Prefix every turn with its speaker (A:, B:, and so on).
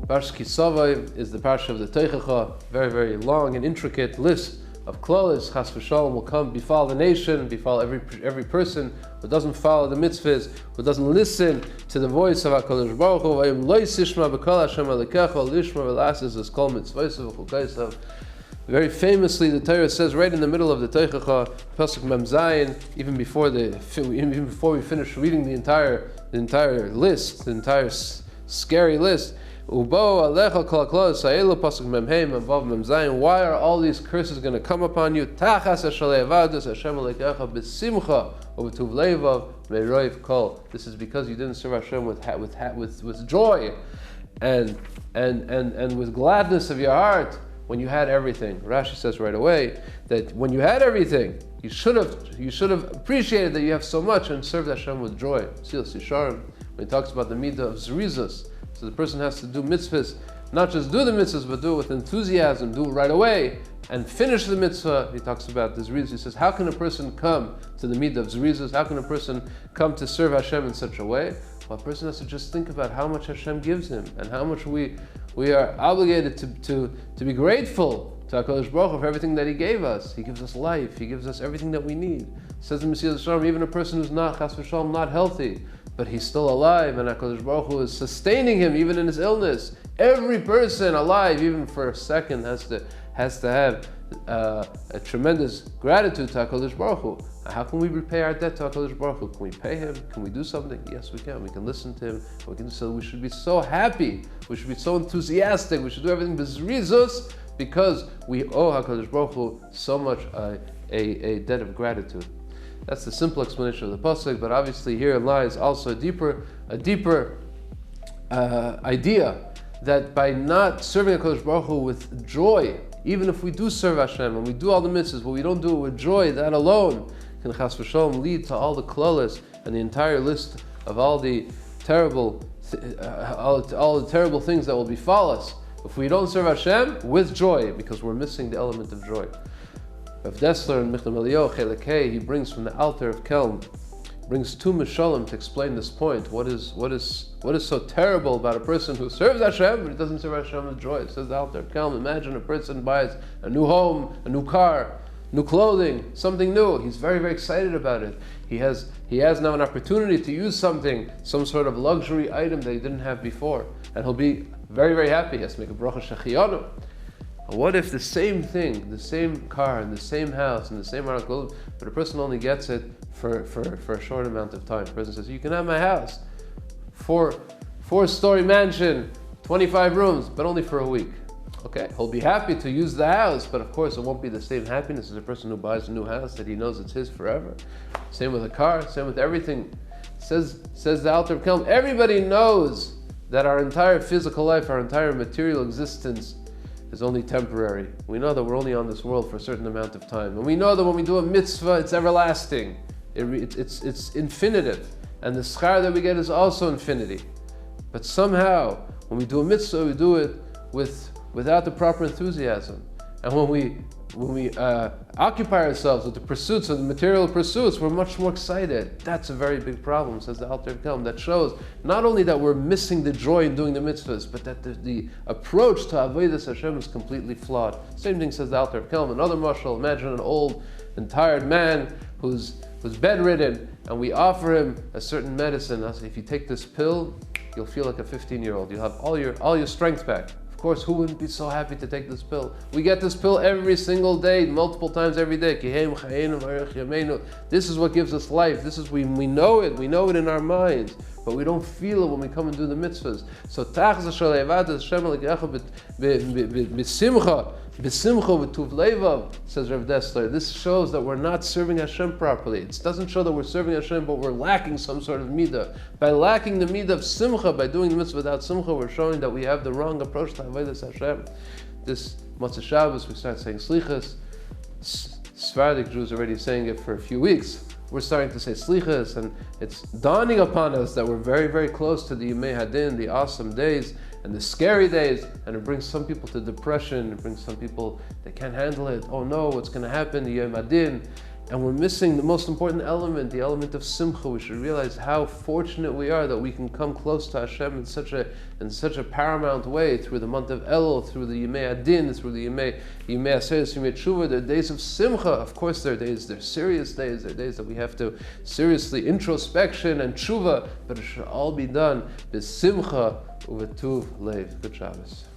A: Parsha Ki Tavo is the parsha of the Teichacha, very, very long and intricate list of klalos. Chas v'shalom will come befall the nation, befall every person who doesn't follow the mitzvahs, who doesn't listen to the voice of HaKadosh Baruch Hu. Vayim lo yisishma b'kol Hashem Elokecha lishma v'lasis es kol mitzvaysav v'chukaysav. Very famously, the Torah says right in the middle of the Teichacha, Pasuk Mem Zayin, even before we finish reading the entire list, the entire scary list. Ubo alecha kol klalos ha'elu pasuk mem heim above mem zayin. Why are all these curses going to come upon you? Tachas hashalei avadus Hashem Elokecha b'simcha u'b'tuv leivav me'roiv kol. This is because you didn't serve Hashem with joy and with gladness of your heart when you had everything. Rashi says right away that when you had everything, you should have appreciated that you have so much and served Hashem with joy. Silas Yisharim, when he talks about the midah of zrizus. So the person has to do mitzvahs, not just do the mitzvahs, but do it with enthusiasm, do it right away, and finish the mitzvah. He talks about the zrizus. He says, how can a person come to the midah of zrizus? How can a person come to serve Hashem in such a way? Well, a person has to just think about how much Hashem gives him, and how much we are obligated to be grateful to HaKadosh Baruch Hu for everything that He gave us. He gives us life. He gives us everything that we need. It says in Mesilas Yesharim, even a person who's not, chas v'shalom, not healthy, but he's still alive, and HaKadosh Baruch Hu is sustaining him even in his illness. Every person alive, even for a second, has to have a tremendous gratitude to HaKadosh Baruch Hu. How can we repay our debt to HaKadosh Baruch Hu? Can we pay Him? Can we do something? Yes, we can. We can listen to Him. We should be so happy. We should be so enthusiastic. We should do everything b'zrizus because we owe HaKadosh Baruch Hu so much a debt of gratitude. That's the simple explanation of the pasuk, but obviously here lies also a deeper idea that by not serving HaKadosh Baruch Hu with joy, even if we do serve Hashem and we do all the mitzvahs, but we don't do it with joy, that alone can chas v'shalom lead to all the klalos and the entire list of all the terrible things that will befall us if we don't serve Hashem with joy, because we're missing the element of joy. Rav Dessler in Michnah Eliyahu Chelek Hey, he brings from the Alter of Kelm, brings two mishalim to explain this point. What is so terrible about a person who serves Hashem but he doesn't serve Hashem with joy? It says the Alter of Kelm, imagine a person buys a new home, a new car, new clothing, something new. He's very, very excited about it. He has now an opportunity to use something, some sort of luxury item that he didn't have before, and he'll be very, very happy. He has to make a bracha shechiyanu. What if the same thing, the same car, and the same house, and the same amount of clothes, but a person only gets it for a short amount of time? The person says, you can have my house, four-story mansion, 25 rooms, but only for a week. Okay, he'll be happy to use the house, but of course it won't be the same happiness as a person who buys a new house that he knows it's his forever. Same with a car, same with everything. Says the Alter of Kelm, everybody knows that our entire physical life, our entire material existence is only temporary. We know that we're only on this world for a certain amount of time. And we know that when we do a mitzvah, it's everlasting. It's infinitive. And the schar that we get is also infinity. But somehow, when we do a mitzvah, we do it without the proper enthusiasm. And when we occupy ourselves with the pursuits of the material pursuits, we're much more excited. That's a very big problem, says the Alter of Kelm. That shows not only that we're missing the joy in doing the mitzvahs, but that the approach to avodas Hashem is completely flawed. Same thing says the Alter of Kelm. Another mashal, imagine an old and tired man who's bedridden, and we offer him a certain medicine. I say, if you take this pill, you'll feel like a 15-year-old. You'll have all your strength back. Of course, who wouldn't be so happy to take this pill? We get this pill every single day, multiple times every day. This is what gives us life. We know it. We know it in our minds, but we don't feel it when we come and do the mitzvahs. So says Rav Dessler, this shows that we're not serving Hashem properly. It doesn't show that we're serving Hashem, but we're lacking some sort of midah. By lacking the midah of simcha, by doing the mitzvah without simcha, we're showing that we have the wrong approach to avodas Hashem. This Motzei Shabbos, we start saying slichas. Sephardic Jews are already saying it for a few weeks. We're starting to say slichas, and it's dawning upon us that we're very, very close to the Yimei Hadin, the awesome days, and the scary days, and it brings some people to depression. It brings some people, they can't handle it. Oh no, what's going to happen? The Yom Hadin, And we're missing the most important element, the element of simcha. We should realize how fortunate we are that we can come close to Hashem in such a paramount way through the month of Elul, through the Yimei Adin, through the Yimei Aseret, Yimei Tshuva. They're days of simcha. Of course, they're serious days. They're days that we have to seriously introspection and tshuva, but it should all be done with simcha, uvetuv leiv. Good Shabbos.